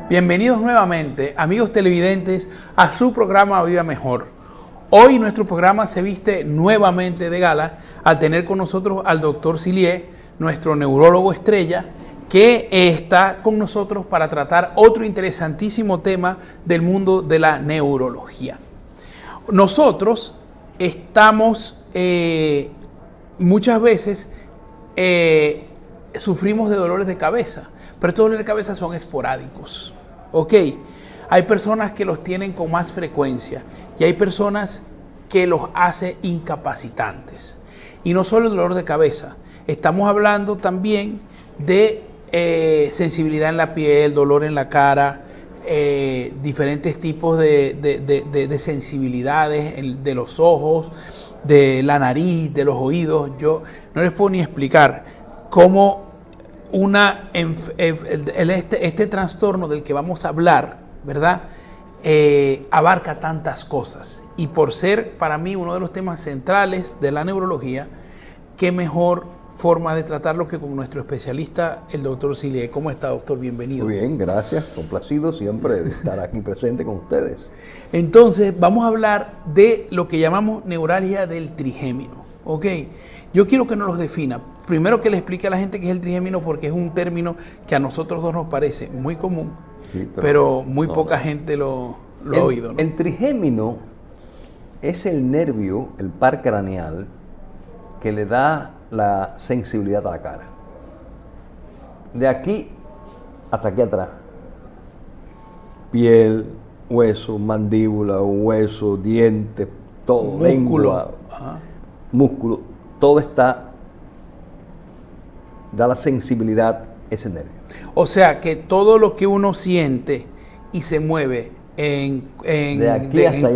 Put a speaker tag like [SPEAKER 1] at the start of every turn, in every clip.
[SPEAKER 1] Bienvenidos nuevamente, amigos televidentes, a su programa Viva Mejor. Hoy nuestro programa se viste nuevamente de gala al tener con nosotros al doctor Sillier, nuestro neurólogo estrella, que está con nosotros para tratar otro interesantísimo tema del mundo de la neurología. Nosotros estamos muchas veces sufrimos de dolores de cabeza, pero estos dolores de cabeza son esporádicos. Ok, hay personas que los tienen con más frecuencia y hay personas que los hace incapacitantes. Y no solo el dolor de cabeza, estamos hablando también de sensibilidad en la piel, dolor en la cara, diferentes tipos de sensibilidades de los ojos, de la nariz, de los oídos. Yo no les puedo ni explicar cómo este trastorno del que vamos a hablar, ¿verdad? Abarca tantas cosas. Y por ser para mí uno de los temas centrales de la neurología, qué mejor forma de tratarlo que con nuestro especialista, el doctor Sillier. ¿Cómo está, doctor? Bienvenido.
[SPEAKER 2] Muy bien, gracias. Complacido siempre de estar aquí presente con ustedes.
[SPEAKER 1] Entonces, vamos a hablar de lo que llamamos neuralgia del trigémino. ¿Ok? Yo quiero que nos los defina. Primero que le explique a la gente qué es el trigémino, porque es un término que a nosotros dos nos parece muy común, sí, pero muy poca gente lo ha oído, ¿no?
[SPEAKER 2] El trigémino es el nervio, el par craneal, que le da la sensibilidad a la cara. De aquí hasta aquí atrás. Piel, hueso, mandíbula, hueso, dientes, todo,
[SPEAKER 1] músculo,
[SPEAKER 2] lengua, músculo, todo da la sensibilidad ese nervio.
[SPEAKER 1] O sea que todo lo que uno siente y se mueve en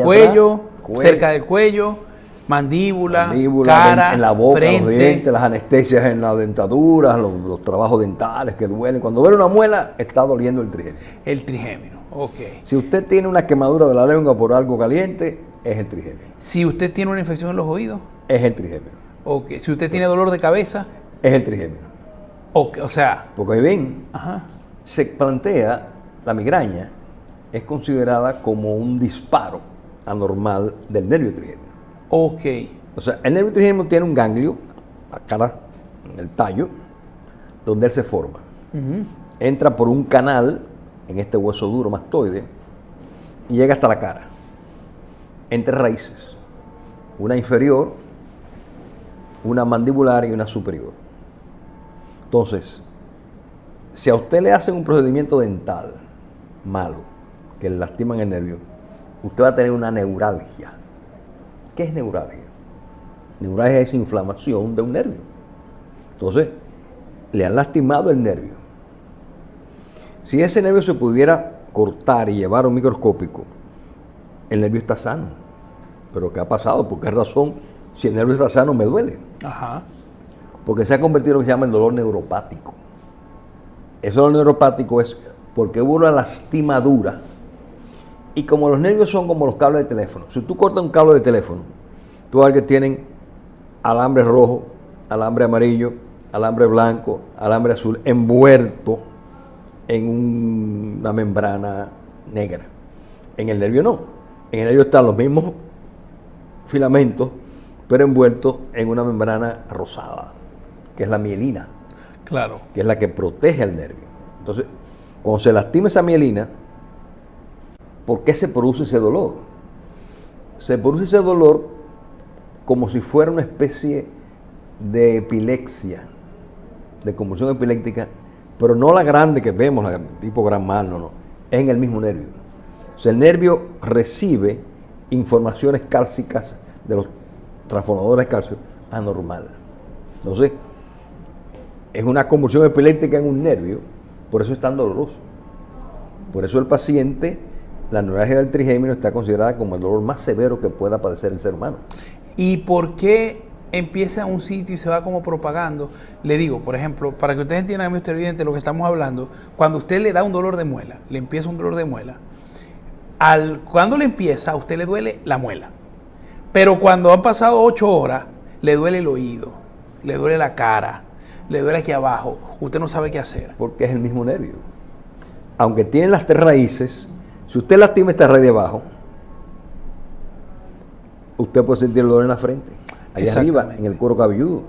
[SPEAKER 1] cuello, cerca del cuello, mandíbula, cara,
[SPEAKER 2] en la boca,
[SPEAKER 1] frente,
[SPEAKER 2] los dientes, las anestesias en las dentaduras, los trabajos dentales que duelen. Cuando duele una muela, está doliendo el trigémino.
[SPEAKER 1] El trigémino, ok.
[SPEAKER 2] Si usted tiene una quemadura de la lengua por algo caliente, es el trigémino.
[SPEAKER 1] Si usted tiene una infección en los oídos,
[SPEAKER 2] es el trigémino.
[SPEAKER 1] Ok. Si usted tiene dolor de cabeza,
[SPEAKER 2] es el trigémino.
[SPEAKER 1] Okay, o sea,
[SPEAKER 2] porque ahí ven, se plantea la migraña, es considerada como un disparo anormal del nervio trigémino.
[SPEAKER 1] Ok.
[SPEAKER 2] O sea, el nervio trigémino tiene un ganglio, acá en el tallo, donde él se forma. Entra por un canal en este hueso duro mastoide y llega hasta la cara. Entre raíces, una inferior, una mandibular y una superior. Entonces, si a usted le hacen un procedimiento dental malo, que le lastiman el nervio, usted va a tener una neuralgia. ¿Qué es neuralgia? Neuralgia es inflamación de un nervio. Entonces, le han lastimado el nervio. Si ese nervio se pudiera cortar y llevar a un microscópico, el nervio está sano. ¿Pero qué ha pasado? ¿Por qué razón? Si el nervio está sano, me duele. Porque se ha convertido en lo que se llama el dolor neuropático. Ese dolor neuropático es porque hubo una lastimadura. Y como los nervios son como los cables de teléfono, si tú cortas un cable de teléfono, tú vas a ver que tienen alambre rojo, alambre amarillo, alambre blanco, alambre azul, envuelto en una membrana negra. En el nervio no. En el nervio están los mismos filamentos, pero envueltos en una membrana rosada, que es la mielina.
[SPEAKER 1] Claro.
[SPEAKER 2] Que es la que protege al nervio. Entonces, cuando se lastima esa mielina, ¿por qué se produce ese dolor? Se produce ese dolor como si fuera una especie de epilepsia, de convulsión epiléptica, pero no la grande que vemos, la tipo gran mal, no. Es en el mismo nervio. O sea, el nervio recibe informaciones cálcicas de los transformadores de calcio anormal. Entonces, es una convulsión epiléptica en un nervio, por eso es tan doloroso. Por eso el paciente, la neuralgia del trigémino está considerada como el dolor más severo que pueda padecer el ser humano.
[SPEAKER 1] ¿Y por qué empieza en un sitio y se va como propagando? Le digo, por ejemplo, para que ustedes entiendan, Mr. Evidente, lo que estamos hablando, cuando usted le da un dolor de muela, le empieza un dolor de muela, cuando le empieza, a usted le duele la muela. Pero cuando han pasado 8 horas, le duele el oído, le duele la cara, le duele aquí abajo, usted no sabe qué hacer.
[SPEAKER 2] Porque es el mismo nervio. aunque tienen las 3 raíces, si usted lastima esta raíz de abajo, usted puede sentir el dolor en la frente, allá arriba, en el cuero cabelludo,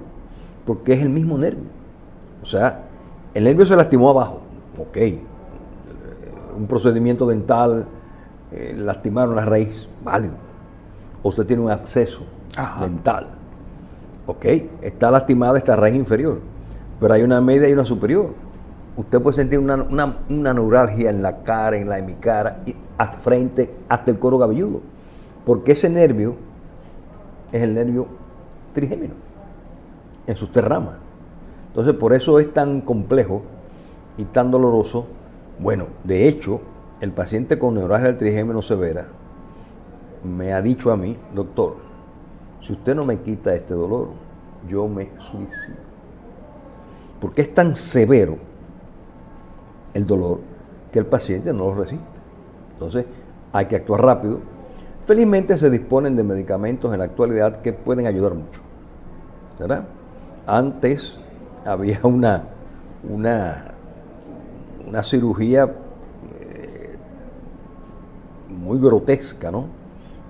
[SPEAKER 2] porque es el mismo nervio. O sea, el nervio se lastimó abajo, ok, un procedimiento dental, lastimaron la raíz, válido. O usted tiene un absceso dental, ok, está lastimada esta raíz inferior, pero hay una media y una superior. Usted puede sentir una neuralgia en la cara, en la hemicara, y hasta frente, hasta el cuero cabelludo, porque ese nervio es el nervio trigémino, en sus 3 ramas. Entonces, por eso es tan complejo y tan doloroso. Bueno, de hecho, el paciente con neuralgia del trigémino severa me ha dicho a mí, doctor, si usted no me quita este dolor, yo me suicido. Porque es tan severo el dolor que el paciente no lo resiste. Entonces, hay que actuar rápido. Felizmente se disponen de medicamentos en la actualidad que pueden ayudar mucho, ¿verdad? Antes había una cirugía muy grotesca, ¿no?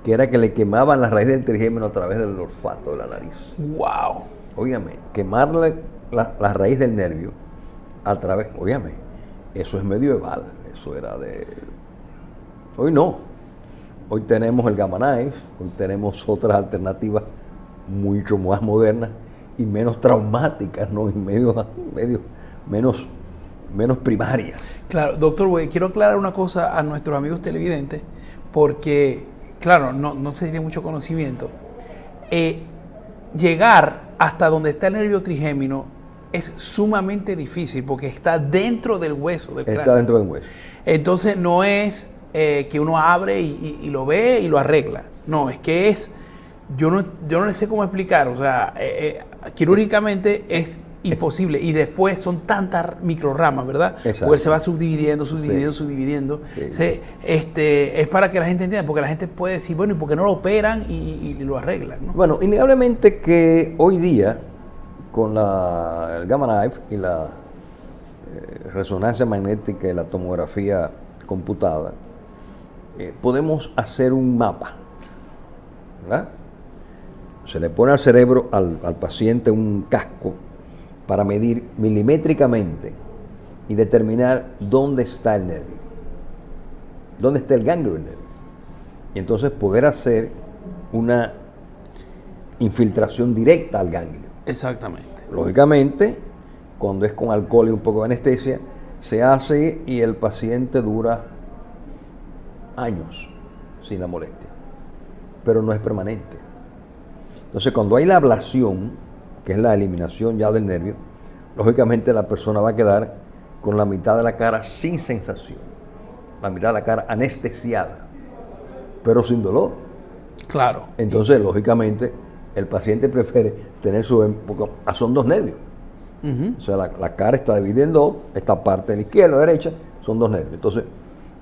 [SPEAKER 2] Que era que le quemaban la raíz del trigémino a través del olfato de la nariz.
[SPEAKER 1] ¡Wow!
[SPEAKER 2] Óigame, quemarle la raíz del nervio a través, óigame, eso es medieval, eso era de... Hoy no, hoy tenemos el Gamma Knife, hoy tenemos otras alternativas mucho más modernas y menos traumáticas, ¿no? Y menos primarias.
[SPEAKER 1] Claro, doctor, quiero aclarar una cosa a nuestros amigos televidentes, porque, claro, no se tiene mucho conocimiento. Llegar hasta donde está el nervio trigémino es sumamente difícil, porque está dentro del hueso del cráneo.
[SPEAKER 2] Está dentro del hueso.
[SPEAKER 1] Entonces no es que uno abre y lo ve y lo arregla. No, es que es... Yo no le sé cómo explicar, o sea, quirúrgicamente es imposible y después son tantas microramas, ¿verdad?
[SPEAKER 2] Exacto.
[SPEAKER 1] Porque se va subdividiendo.
[SPEAKER 2] Sí.
[SPEAKER 1] Es para que la gente entienda, porque la gente puede decir, bueno, ¿y por qué no lo operan y lo arreglan, ¿no?
[SPEAKER 2] Bueno, innegablemente que hoy día, con el Gamma Knife y la resonancia magnética y la tomografía computada, podemos hacer un mapa, ¿verdad? Se le pone al cerebro, al paciente, un casco para medir milimétricamente y determinar dónde está el nervio, dónde está el ganglio del nervio. Y entonces poder hacer una infiltración directa al ganglio.
[SPEAKER 1] Exactamente.
[SPEAKER 2] Lógicamente, cuando es con alcohol y un poco de anestesia, se hace y el paciente dura años sin la molestia, pero no es permanente. Entonces, cuando hay la ablación, que es la eliminación ya del nervio, lógicamente la persona va a quedar con la mitad de la cara sin sensación, la mitad de la cara anestesiada, pero sin dolor.
[SPEAKER 1] Claro.
[SPEAKER 2] Entonces, lógicamente, el paciente prefiere tener porque son 2 nervios. O sea, la cara está dividida en 2, esta parte de la izquierda, la derecha, son 2 nervios. Entonces,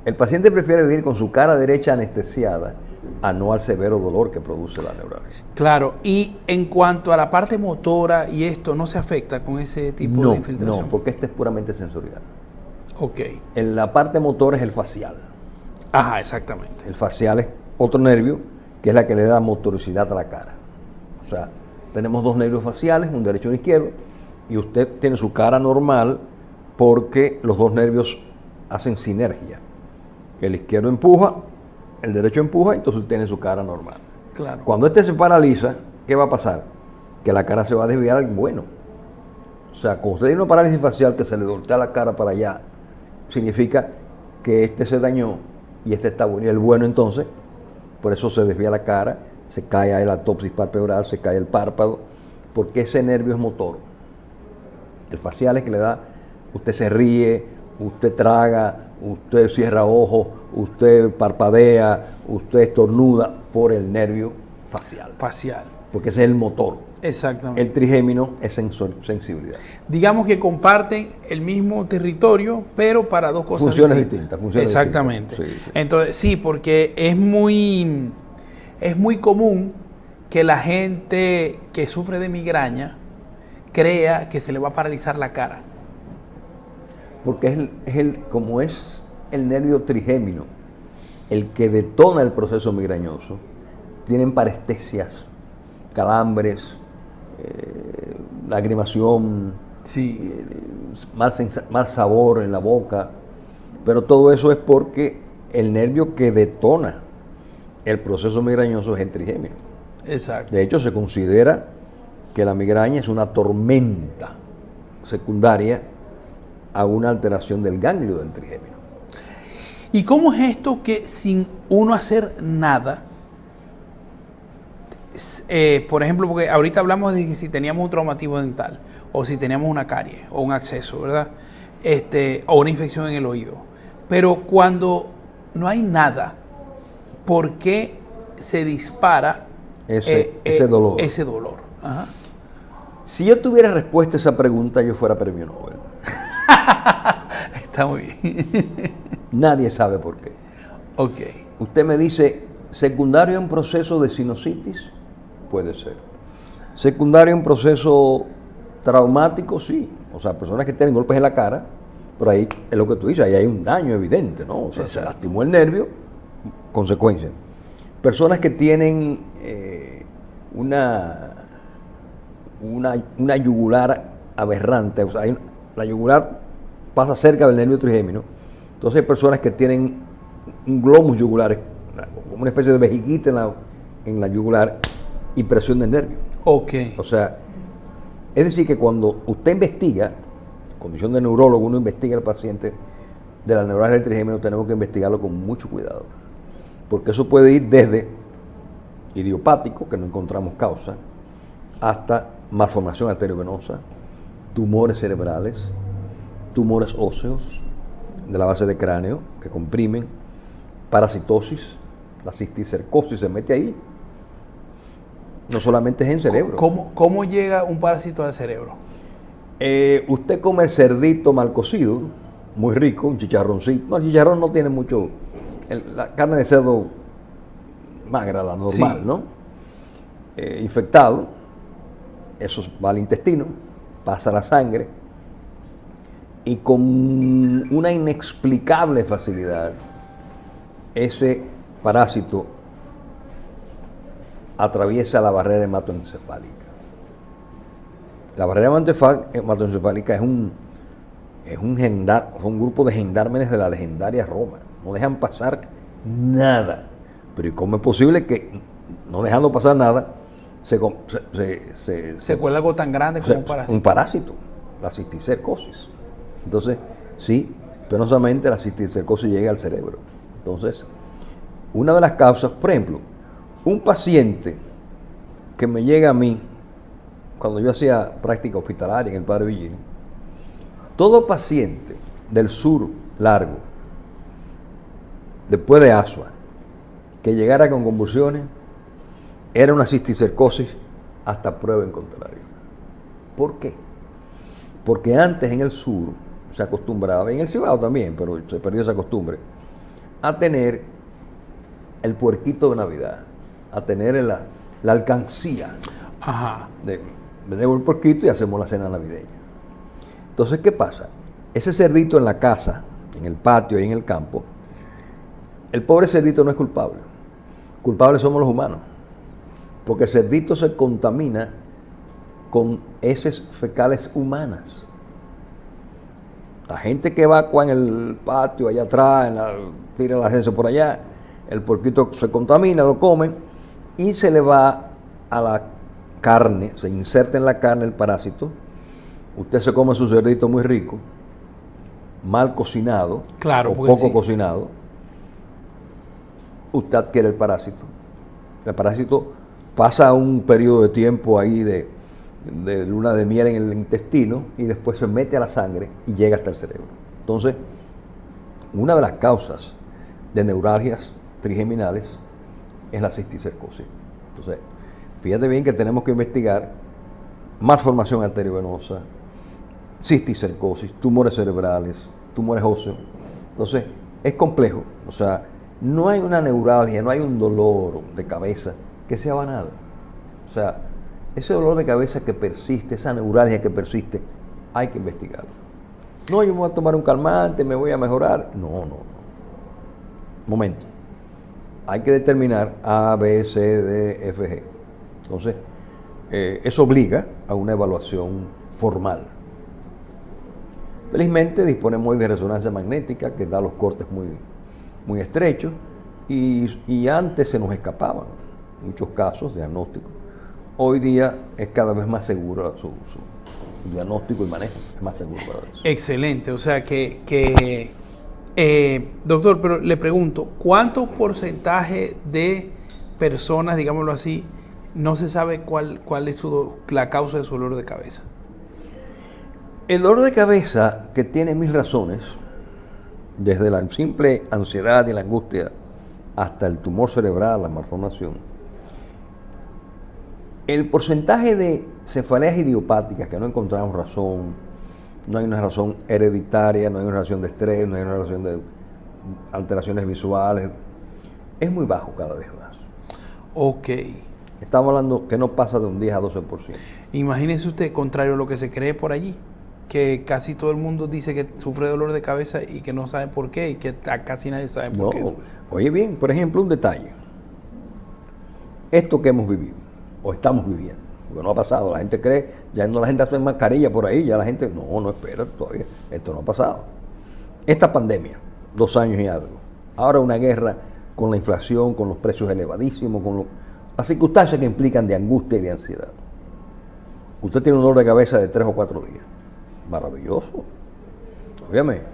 [SPEAKER 2] el paciente prefiere vivir con su cara derecha anestesiada a no al severo dolor que produce la neuralgia.
[SPEAKER 1] Claro, y en cuanto a la parte motora y esto, ¿no se afecta con ese tipo de infiltración?
[SPEAKER 2] No, porque este es puramente sensorial.
[SPEAKER 1] Ok.
[SPEAKER 2] En la parte motora es el facial.
[SPEAKER 1] Ajá, exactamente.
[SPEAKER 2] El facial es otro nervio que es la que le da motoricidad a la cara. O sea, tenemos 2 nervios faciales, un derecho y un izquierdo, y usted tiene su cara normal porque los 2 nervios hacen sinergia. El izquierdo empuja, el derecho empuja, entonces usted tiene su cara normal.
[SPEAKER 1] Claro.
[SPEAKER 2] Cuando este se paraliza, ¿qué va a pasar? Que la cara se va a desviar al bueno. O sea, cuando usted tiene una parálisis facial que se le voltea la cara para allá, significa que este se dañó y este está bueno. Y el bueno entonces, por eso se desvía la cara, se cae ahí la topsis palpebral, se cae el párpado, porque ese nervio es motor. El facial es que le da, usted se ríe, usted traga, usted cierra ojos, usted parpadea, usted estornuda por el nervio facial.
[SPEAKER 1] Facial.
[SPEAKER 2] Porque ese es el motor.
[SPEAKER 1] Exactamente.
[SPEAKER 2] El trigémino es sensibilidad.
[SPEAKER 1] Digamos que comparten el mismo territorio, pero para 2 cosas
[SPEAKER 2] Funciones
[SPEAKER 1] distintas.
[SPEAKER 2] distintas.
[SPEAKER 1] Exactamente.
[SPEAKER 2] Sí, sí.
[SPEAKER 1] Entonces, sí, porque es muy común que la gente que sufre de migraña crea que se le va a paralizar la cara.
[SPEAKER 2] Porque como es el nervio trigémino el que detona el proceso migrañoso, tienen parestesias, calambres, lagrimación,
[SPEAKER 1] Sí.
[SPEAKER 2] mal sabor en la boca, pero todo eso es porque el nervio que detona el proceso migrañoso es el trigémino.
[SPEAKER 1] Exacto.
[SPEAKER 2] De hecho, se considera que la migraña es una tormenta secundaria a una alteración del ganglio del trigémino.
[SPEAKER 1] ¿Y cómo es esto que sin uno hacer nada, por ejemplo, porque ahorita hablamos de que si teníamos un traumatismo dental, o si teníamos una carie, o un absceso, ¿verdad? O una infección en el oído. Pero cuando no hay nada, ¿por qué se dispara
[SPEAKER 2] Ese dolor?
[SPEAKER 1] Ese dolor. Ajá.
[SPEAKER 2] Si yo tuviera respuesta a esa pregunta, yo fuera premio Nobel.
[SPEAKER 1] Está muy bien.
[SPEAKER 2] Nadie sabe por qué.
[SPEAKER 1] Ok.
[SPEAKER 2] Usted me dice, secundario a un proceso de sinusitis, puede ser. Secundario a un proceso traumático, sí. O sea, personas que tienen golpes en la cara, pero ahí es lo que tú dices, ahí hay un daño evidente, ¿no? O sea, se lastimó el nervio, consecuencia. Personas que tienen una yugular aberrante, o sea, la yugular pasa cerca del nervio trigémino, entonces hay personas que tienen un glomus yugular, como una especie de vejiguita en la yugular y presión del nervio.
[SPEAKER 1] Ok.
[SPEAKER 2] O sea, es decir que cuando usted investiga, condición de neurólogo, uno investiga al paciente de la neuralgia del trigémino, tenemos que investigarlo con mucho cuidado, porque eso puede ir desde idiopático, que no encontramos causa, hasta malformación arteriovenosa, tumores cerebrales, tumores óseos de la base de cráneo que comprimen, parasitosis, la cisticercosis se mete ahí. No solamente es en cerebro.
[SPEAKER 1] ¿Cómo llega un parásito al cerebro?
[SPEAKER 2] Usted come el cerdito mal cocido, muy rico, un chicharroncito. No, el chicharrón no tiene mucho. La carne de cerdo magra, la normal, sí, ¿no? Infectado, eso va al intestino, pasa a la sangre y con una inexplicable facilidad ese parásito atraviesa la barrera hematoencefálica. La barrera hematoencefálica es un grupo de gendármenes de la legendaria Roma. No dejan pasar nada. Pero ¿y cómo es posible que, no dejando pasar nada, se
[SPEAKER 1] cuela algo tan grande como un parásito?
[SPEAKER 2] Un parásito, la cisticercosis. Entonces, sí, penosamente la cisticercosis llega al cerebro. Entonces, una de las causas, por ejemplo, un paciente que me llega a mí, cuando yo hacía práctica hospitalaria en el Padre Villini, todo paciente del sur largo, después de Asua, que llegara con convulsiones, era una cisticercosis hasta prueba en contrario. ¿Por qué? Porque antes en el sur se acostumbraba, y en el Cibao también, pero se perdió esa costumbre, a tener el puerquito de Navidad, a tener la alcancía.
[SPEAKER 1] Ajá.
[SPEAKER 2] Vendemos el puerquito y hacemos la cena navideña. Entonces, ¿qué pasa? Ese cerdito en la casa, en el patio y en el campo, el pobre cerdito no es culpable. Culpables somos los humanos. Porque el cerdito se contamina con heces fecales humanas. La gente que evacua en el patio, allá atrás, tira las heces por allá, el puerquito se contamina, lo comen y se le va a la carne, se inserta en la carne el parásito. Usted se come su cerdito muy rico, mal cocinado,
[SPEAKER 1] claro,
[SPEAKER 2] o poco
[SPEAKER 1] sí,
[SPEAKER 2] cocinado, usted adquiere el parásito. El parásito pasa un periodo de tiempo ahí de luna de miel en el intestino y después se mete a la sangre y llega hasta el cerebro. Entonces, una de las causas de neuralgias trigeminales es la cisticercosis. Entonces, fíjate bien que tenemos que investigar malformación arteriovenosa, cisticercosis, tumores cerebrales, tumores óseos. Entonces, es complejo. O sea, no hay una neuralgia, no hay un dolor de cabeza que sea banal. O sea, ese dolor de cabeza que persiste, esa neuralgia que persiste, hay que investigarlo. No, yo me voy a tomar un calmante, me voy a mejorar. No. momento, hay que determinar A, B, C, D, F, G. Entonces, eso obliga a una evaluación formal. Felizmente disponemos hoy de resonancia magnética que da los cortes muy estrechos y antes se nos escapaban muchos casos diagnósticos. Hoy día es cada vez más seguro su diagnóstico y manejo, es más seguro para eso.
[SPEAKER 1] Excelente, o sea doctor, pero le pregunto, ¿cuánto porcentaje de personas, digámoslo así, no se sabe cuál es la causa de su dolor de cabeza?
[SPEAKER 2] El dolor de cabeza, que tiene mil razones, desde la simple ansiedad y la angustia hasta el tumor cerebral, la malformación, el porcentaje de cefaleas idiopáticas que no encontramos razón, no hay una razón hereditaria, no hay una razón de estrés, no hay una razón de alteraciones visuales, es muy bajo cada vez más.
[SPEAKER 1] Ok.
[SPEAKER 2] Estamos hablando que no pasa de un 10 a 12%.
[SPEAKER 1] Imagínese usted, contrario a lo que se cree por allí, que casi todo el mundo dice que sufre de dolor de cabeza y que no sabe por qué, y que casi nadie sabe por qué.
[SPEAKER 2] Oye bien, por ejemplo, un detalle. Esto que hemos vivido, o estamos viviendo, porque no ha pasado, la gente cree, ya no la gente hace mascarilla por ahí, ya la gente, no espera todavía, esto no ha pasado. Esta pandemia, 2 años y algo, ahora una guerra con la inflación, con los precios elevadísimos, con las circunstancias que implican de angustia y de ansiedad. Usted tiene un dolor de cabeza de 3 o 4 días. Maravilloso. Obviamente,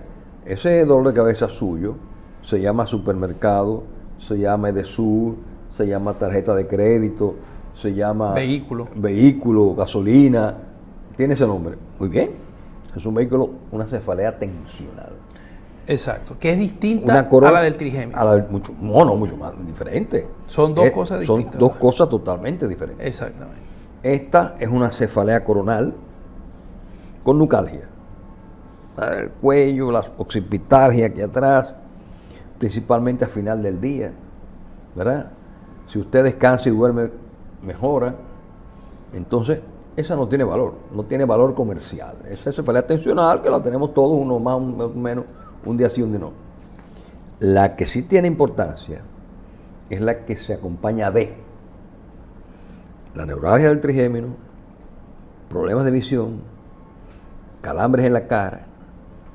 [SPEAKER 2] ese dolor de cabeza suyo se llama supermercado, se llama Edesur, se llama tarjeta de crédito, se llama vehículo, gasolina, tiene ese nombre. Muy bien, es un vehículo, una cefalea tensional.
[SPEAKER 1] Exacto, que es distinta a la del trigémino.
[SPEAKER 2] Mucho más diferente.
[SPEAKER 1] Son dos cosas distintas.
[SPEAKER 2] Son dos cosas totalmente diferentes.
[SPEAKER 1] Exactamente.
[SPEAKER 2] Esta es una cefalea coronal con nucalgia. El cuello, la occipitalgia aquí atrás, principalmente al final del día, ¿verdad? Si usted descansa y duerme, mejora. Entonces, esa no tiene valor comercial. Esa cefalea tensional que la tenemos todos, uno más, uno menos, un día sí, un día no. La que sí tiene importancia es la que se acompaña de la neuralgia del trigémino, problemas de visión, calambres en la cara,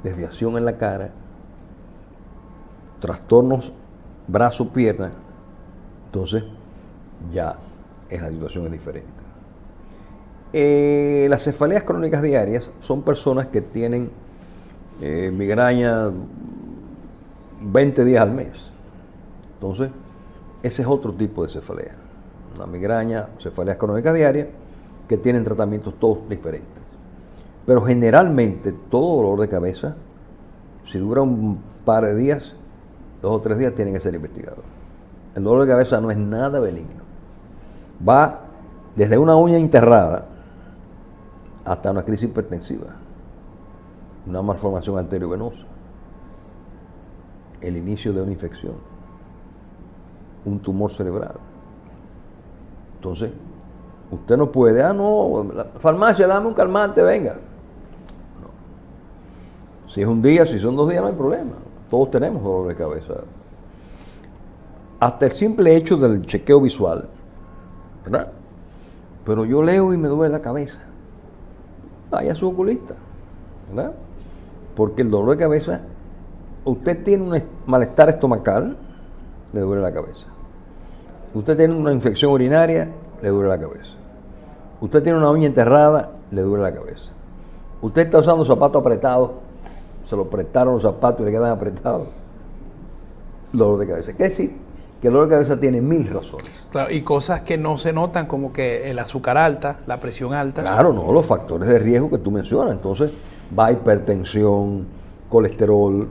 [SPEAKER 2] desviación en la cara, trastornos brazo-pierna. Entonces, ya la situación es diferente. Las cefaleas crónicas diarias son personas que tienen migraña 20 días al mes. Entonces, ese es otro tipo de cefalea. Una migraña, cefaleas crónicas diarias, que tienen tratamientos todos diferentes. Pero generalmente todo dolor de cabeza, si dura un par de días, 2 o 3 días, tiene que ser investigado. El dolor de cabeza no es nada benigno. Va desde una uña enterrada hasta una crisis hipertensiva, una malformación arteriovenosa, el inicio de una infección, un tumor cerebral. Entonces, usted no puede, la farmacia, dame un calmante, venga. No. Si es un día, si son 2 días, no hay problema. Todos tenemos dolor de cabeza. Hasta el simple hecho del chequeo visual, ¿verdad? Pero yo leo y me duele la cabeza. Vaya a su oculista, ¿verdad? Porque el dolor de cabeza, usted tiene un malestar estomacal, le duele la cabeza. Usted tiene una infección urinaria, le duele la cabeza. Usted tiene una uña enterrada, le duele la cabeza. Usted está usando zapatos apretados, se lo prestaron los zapatos y le quedan apretados. Dolor de cabeza. ¿Qué decir? Que el dolor de cabeza tiene 1000 razones.
[SPEAKER 1] Claro, y cosas que no se notan, como que el azúcar alta, la presión alta.
[SPEAKER 2] Claro, no, los factores de riesgo que tú mencionas. Entonces, va hipertensión, colesterol,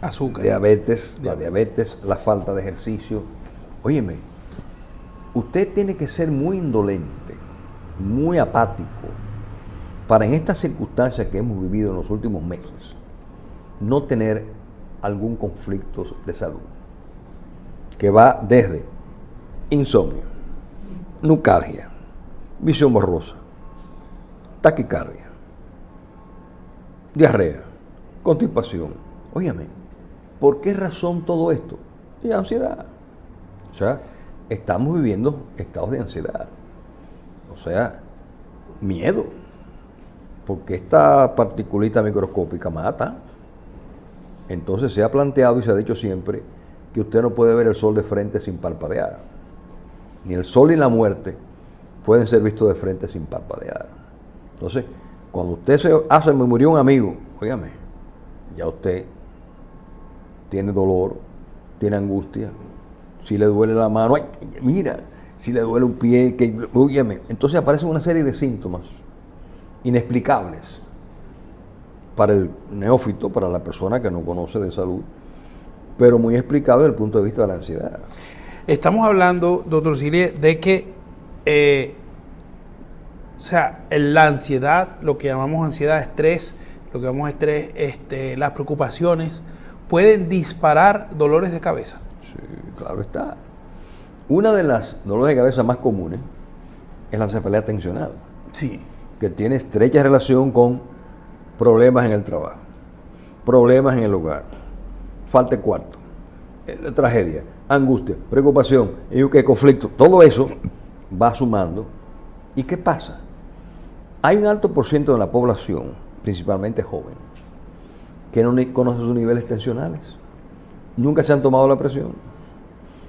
[SPEAKER 1] azúcar,
[SPEAKER 2] diabetes, la falta de ejercicio. Óyeme, usted tiene que ser muy indolente, muy apático, para en estas circunstancias que hemos vivido en los últimos meses, no tener algún conflicto de salud, que va desde insomnio, nucalgia, visión borrosa, taquicardia, diarrea, constipación. Óyeme, ¿Por qué razón todo esto? Y ansiedad. O sea, estamos viviendo estados de ansiedad. O sea, miedo. Porque esta particulita microscópica mata. Entonces se ha planteado y se ha dicho siempre que usted no puede ver el sol de frente sin parpadear. Ni el sol ni la muerte pueden ser vistos de frente sin parpadear. Entonces, cuando usted se hace, me murió un amigo, óigame, ya usted tiene dolor, tiene angustia, si le duele la mano, ay, mira, si le duele un pie, que, óigame. Entonces aparecen una serie de síntomas inexplicables para el neófito, para la persona que no conoce de salud, pero muy explicable desde el punto de vista de la ansiedad.
[SPEAKER 1] Estamos hablando, doctor Siles, de que la ansiedad, lo que llamamos ansiedad, estrés, lo que llamamos estrés, las preocupaciones, pueden disparar dolores de cabeza.
[SPEAKER 2] Sí, claro está. Una de las dolores de cabeza más comunes es la cefalea tensional.
[SPEAKER 1] Sí.
[SPEAKER 2] Que tiene estrecha relación con problemas en el trabajo, problemas en el hogar, falta de cuarto, tragedia, angustia, preocupación, conflicto, todo eso va sumando. ¿Y qué pasa? Hay un alto por ciento de la población, principalmente joven, que no conoce sus niveles tensionales. Nunca se han tomado la presión.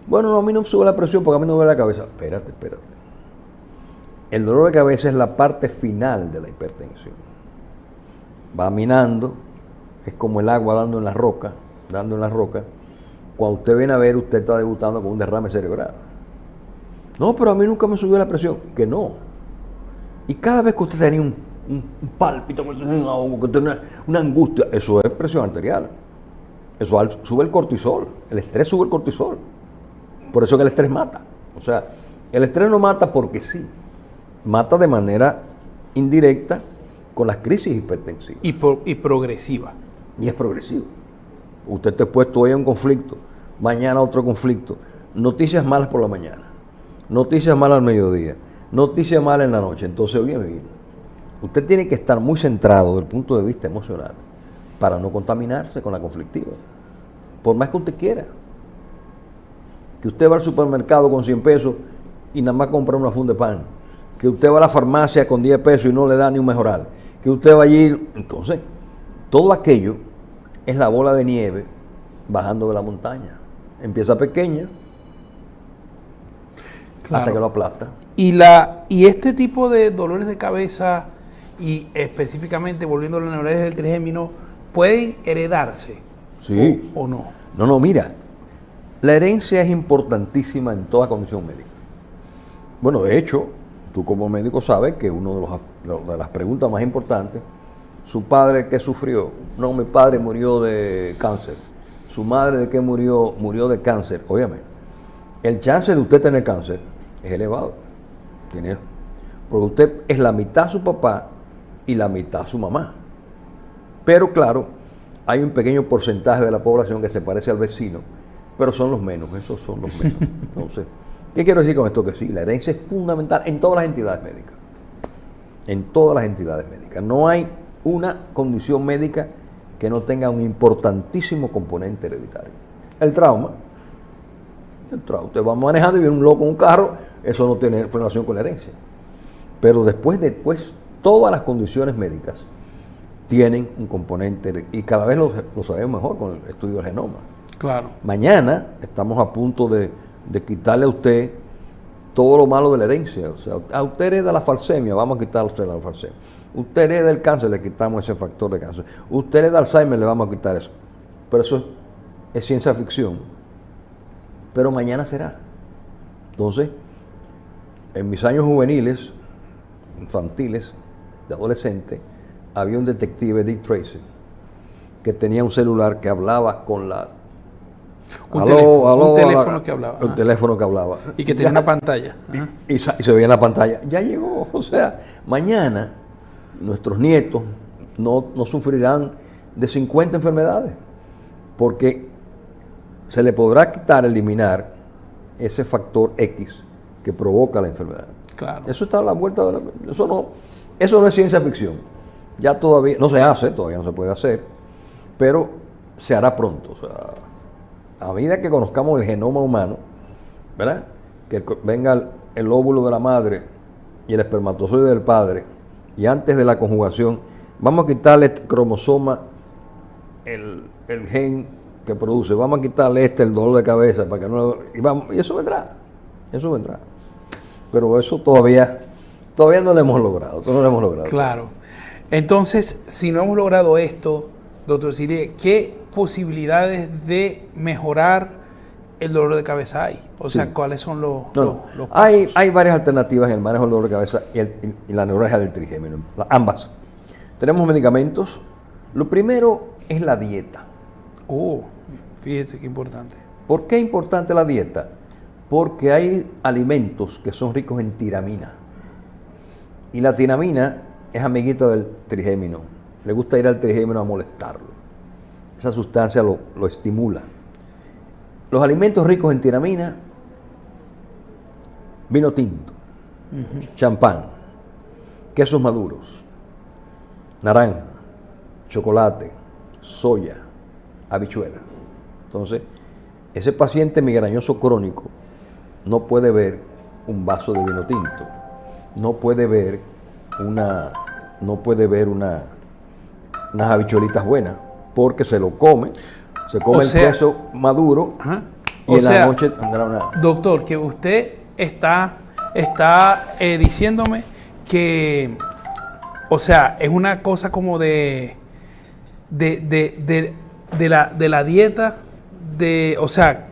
[SPEAKER 2] Bueno, no, a mí no me sube la presión porque a mí no me duele la cabeza. Espérate. El dolor de cabeza es la parte final de la hipertensión. Va minando, es como el agua dando en la roca. Cuando usted viene a ver, usted está debutando con un derrame cerebral. No, pero a mí nunca me subió la presión. Que no. Y cada vez que usted tenía un pálpito, un ahogo, que tiene una angustia, eso es presión arterial. Eso sube el cortisol. El estrés sube el cortisol. Por eso que el estrés mata. O sea, el estrés no mata porque sí. Mata de manera indirecta con las crisis hipertensivas.
[SPEAKER 1] Y progresiva.
[SPEAKER 2] Y es progresivo. Usted está expuesto hoy a un conflicto, mañana a otro conflicto. Noticias malas por la mañana, noticias malas al mediodía, noticias malas en la noche. Entonces, oye bien, usted tiene que estar muy centrado desde el punto de vista emocional para no contaminarse con la conflictiva. Por más que usted quiera. Que usted va al supermercado con 100 pesos y nada más compra una funda de pan. Que usted va a la farmacia con 10 pesos y no le da ni un mejoral. Que usted va allí. Entonces, todo aquello es la bola de nieve bajando de la montaña. Empieza pequeña, claro, hasta que lo aplasta.
[SPEAKER 1] Y este tipo de dolores de cabeza, y específicamente volviendo a la neurosis del trigémino, ¿pueden heredarse?
[SPEAKER 2] Sí.
[SPEAKER 1] ¿O no?
[SPEAKER 2] No, mira, la herencia es importantísima en toda condición médica. Bueno, de hecho, tú como médico sabes que una de las preguntas más importantes, ¿su padre qué sufrió? No, mi padre murió de cáncer. ¿Su madre de qué murió? Murió de cáncer. Óyeme, el chance de usted tener cáncer es elevado. Porque usted es la mitad su papá y la mitad su mamá. Pero claro, hay un pequeño porcentaje de la población que se parece al vecino, pero son los menos, esos son los menos. Entonces, ¿qué quiero decir con esto? Que sí, la herencia es fundamental en todas las entidades médicas. En todas las entidades médicas. No hay una condición médica que no tenga un importantísimo componente hereditario. El trauma, usted va manejando y viene un loco en un carro, eso no tiene relación con la herencia. Pero después, todas las condiciones médicas tienen un componente, y cada vez lo sabemos mejor con el estudio del genoma.
[SPEAKER 1] Claro.
[SPEAKER 2] Mañana estamos a punto de quitarle a usted todo lo malo de la herencia. O sea, a usted hereda la falsemia, vamos a quitarle a usted la falsemia. Usted hereda el cáncer, le quitamos ese factor de cáncer. Usted hereda Alzheimer, le vamos a quitar eso. Pero eso es ciencia ficción. Pero mañana será. Entonces, en mis años juveniles, infantiles, de adolescente, había un detective, Dick Tracy, que tenía un celular que hablaba con la...
[SPEAKER 1] Un teléfono que hablaba.
[SPEAKER 2] Un teléfono que hablaba.
[SPEAKER 1] Y que tenía una pantalla.
[SPEAKER 2] Y se veía en la pantalla. Ya llegó. O sea, mañana nuestros nietos no sufrirán de 50 enfermedades. Porque se le podrá eliminar ese factor X que provoca la enfermedad.
[SPEAKER 1] Claro. Eso
[SPEAKER 2] está a la vuelta de eso no es ciencia ficción. Ya todavía no se hace, todavía no se puede hacer, pero se hará pronto. O sea, a medida que conozcamos el genoma humano, ¿verdad? Que venga el óvulo de la madre y el espermatozoide del padre, y antes de la conjugación, vamos a quitarle este cromosoma, el gen que produce, vamos a quitarle el dolor de cabeza, para que no, y eso vendrá. Pero eso todavía no lo hemos logrado.
[SPEAKER 1] Claro. Entonces, si no hemos logrado esto, doctor Sirie, ¿qué posibilidades de mejorar el dolor de cabeza hay? O sea, ¿cuáles son los pasos?
[SPEAKER 2] Hay varias alternativas en el manejo del dolor de cabeza y la neuralgia del trigémino, ambas. Tenemos medicamentos. Lo primero es la dieta.
[SPEAKER 1] Fíjese qué importante.
[SPEAKER 2] ¿Por qué es importante la dieta? Porque hay alimentos que son ricos en tiramina. Y la tiramina es amiguita del trigémino. Le gusta ir al trigémino a molestarlo. Esa sustancia lo estimula. Los alimentos ricos en tiramina: vino tinto, champán, quesos maduros, naranja, chocolate, soya, habichuela. Entonces, ese paciente migrañoso crónico no puede ver un vaso de vino tinto, no puede ver unas habichuelitas buenas, porque se lo come, el queso maduro. Y en la noche tendrá una...
[SPEAKER 1] Doctor, que usted está diciéndome que, o sea, es una cosa como de la dieta, o sea,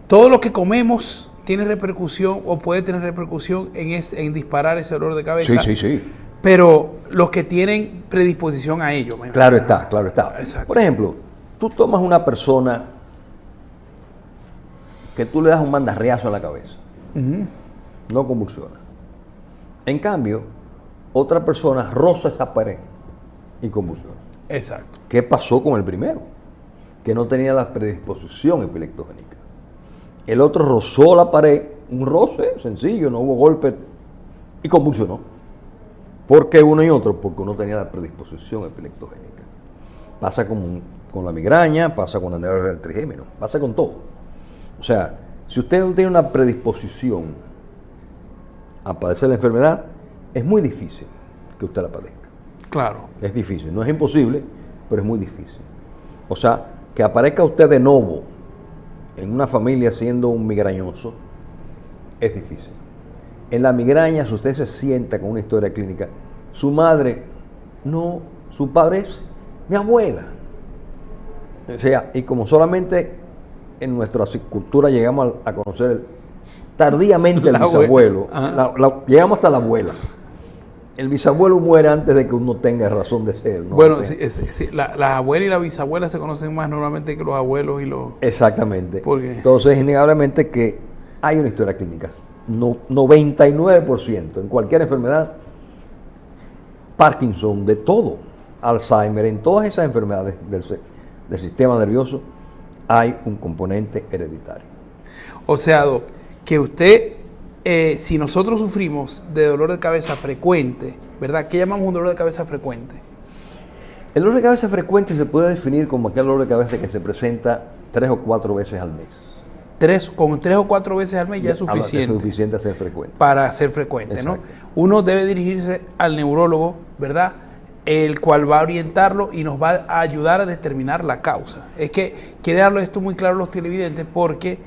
[SPEAKER 1] todo lo que comemos tiene repercusión o puede tener repercusión en disparar ese dolor de cabeza.
[SPEAKER 2] Sí.
[SPEAKER 1] Pero los que tienen predisposición a ello.
[SPEAKER 2] Claro está.
[SPEAKER 1] Exacto.
[SPEAKER 2] Por ejemplo, tú tomas una persona que tú le das un mandarriazo en la cabeza, no convulsiona. En cambio, otra persona roza esa pared y convulsiona.
[SPEAKER 1] Exacto.
[SPEAKER 2] ¿Qué pasó con el primero? Que no tenía la predisposición epileptogénica. El otro rozó la pared, un roce sencillo, no hubo golpe, y convulsionó. ¿Por qué uno y otro? Porque uno tenía la predisposición epileptogénica. Pasa con la migraña, pasa con la neuralgia del trigémino, pasa con todo. O sea, si usted no tiene una predisposición a padecer la enfermedad, es muy difícil que usted la padezca.
[SPEAKER 1] Claro.
[SPEAKER 2] Es difícil, no es imposible, pero es muy difícil. O sea, que aparezca usted de nuevo en una familia siendo un migrañoso, es difícil. En la migraña, si usted se sienta con una historia clínica, su madre, no, su padre es mi abuela. O sea, y como solamente en nuestra cultura llegamos a conocer tardíamente el bisabuelo, llegamos hasta la abuela. El bisabuelo muere antes de que uno tenga razón de ser, ¿no?
[SPEAKER 1] Bueno, sí, las abuelas y las bisabuelas se conocen más normalmente que los abuelos y los...
[SPEAKER 2] Exactamente.
[SPEAKER 1] ¿Por qué?
[SPEAKER 2] Entonces, innegablemente que hay una historia clínica. 99% en cualquier enfermedad, Parkinson, de todo, Alzheimer, en todas esas enfermedades del sistema nervioso, hay un componente hereditario.
[SPEAKER 1] O sea, Doc, que usted, si nosotros sufrimos de dolor de cabeza frecuente, ¿verdad? ¿Qué llamamos un dolor de cabeza frecuente?
[SPEAKER 2] El dolor de cabeza frecuente se puede definir como aquel dolor de cabeza que se presenta 3 o 4 veces al mes.
[SPEAKER 1] Con 3 o 4 veces al mes ya es suficiente.
[SPEAKER 2] Es suficiente a ser frecuente.
[SPEAKER 1] Para ser frecuente,
[SPEAKER 2] Exacto.
[SPEAKER 1] ¿no? Uno debe dirigirse al neurólogo, ¿verdad? El cual va a orientarlo y nos va a ayudar a determinar la causa. Es que quiere darlo esto muy claro a los televidentes porque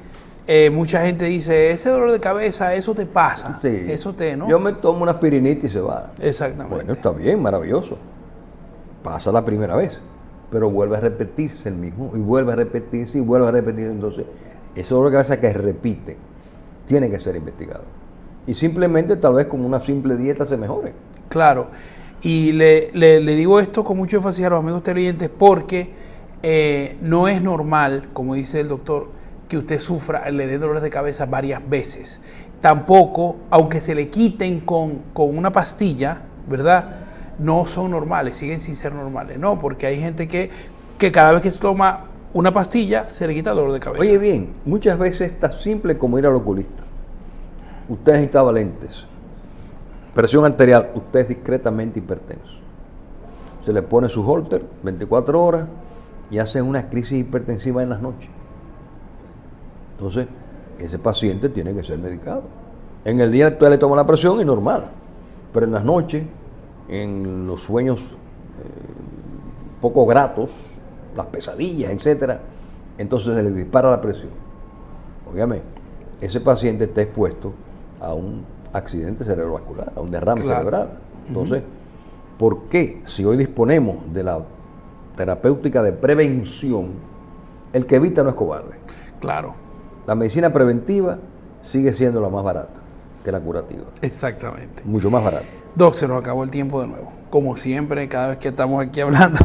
[SPEAKER 1] mucha gente dice, ese dolor de cabeza, eso te pasa.
[SPEAKER 2] Sí.
[SPEAKER 1] Eso ¿no?
[SPEAKER 2] Yo me tomo una aspirinita y se va.
[SPEAKER 1] Exactamente.
[SPEAKER 2] Bueno, está bien, maravilloso. Pasa la primera vez, pero vuelve a repetirse el mismo, y vuelve a repetirse, y vuelve a repetirse. Entonces, ese dolor de cabeza que repite tiene que ser investigado. Y simplemente, tal vez con una simple dieta se mejore.
[SPEAKER 1] Claro. Y le digo esto con mucho énfasis a los amigos televidentes porque no es normal, como dice el doctor, que usted le dé dolores de cabeza varias veces. Tampoco, aunque se le quiten con una pastilla, ¿verdad? No son normales, siguen sin ser normales, ¿no? Porque hay gente que cada vez que se toma una pastilla se le quita el dolor de cabeza.
[SPEAKER 2] Oye bien, muchas veces es tan simple como ir al oculista. Usted necesitaba lentes. Presión arterial, usted es discretamente hipertenso. Se le pone su holter 24 horas y hacen una crisis hipertensiva en las noches. Entonces, ese paciente tiene que ser medicado. En el día actual le toma la presión y normal, pero en las noches, en los sueños poco gratos, las pesadillas, etcétera, entonces se le dispara la presión. Óigame, ese paciente está expuesto a un accidente cerebrovascular, a un derrame cerebral. Entonces, ¿por qué si hoy disponemos de la terapéutica de prevención, el que evita no es cobarde?
[SPEAKER 1] Claro.
[SPEAKER 2] La medicina preventiva sigue siendo la más barata que la curativa.
[SPEAKER 1] Exactamente.
[SPEAKER 2] Mucho más barata.
[SPEAKER 1] Doc, se nos acabó el tiempo de nuevo. Como siempre, cada vez que estamos aquí hablando.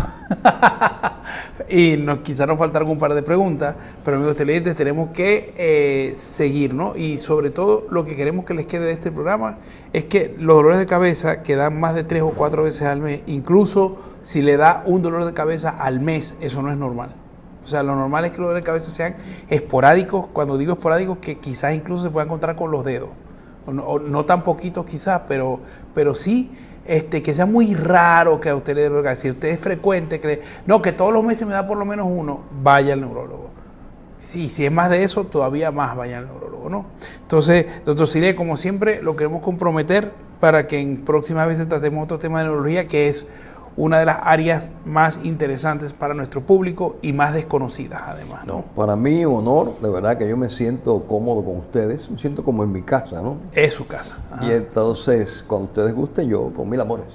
[SPEAKER 1] Y quizás nos falta algún par de preguntas, pero amigos televidentes, tenemos que seguir, ¿no? Y sobre todo, lo que queremos que les quede de este programa es que los dolores de cabeza que dan más de 3 o 4 veces al mes, incluso si le da un dolor de cabeza al mes, eso no es normal. O sea, lo normal es que los dolores de cabeza sean esporádicos. Cuando digo esporádicos, que quizás incluso se puedan encontrar con los dedos. O no tan poquitos quizás, pero sí que sea muy raro que a usted le dé dolor de cabeza. Si usted es frecuente, que todos los meses me da por lo menos uno, vaya al neurólogo. Si es más de eso, todavía más vaya al neurólogo, ¿no? Entonces, doctor Siré, como siempre, lo queremos comprometer para que en próximas veces tratemos otro tema de neurología, que es una de las áreas más interesantes para nuestro público y más desconocidas además, ¿no?
[SPEAKER 2] Para mí, honor, de verdad que yo me siento cómodo con ustedes, me siento como en mi casa, ¿no?
[SPEAKER 1] Es su casa. Ajá.
[SPEAKER 2] Y entonces, cuando ustedes gusten, yo con mil amores.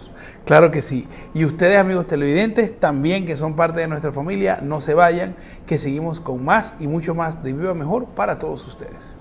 [SPEAKER 1] Claro que sí. Y ustedes, amigos televidentes, también que son parte de nuestra familia, no se vayan, que seguimos con más y mucho más de Viva Mejor para todos ustedes.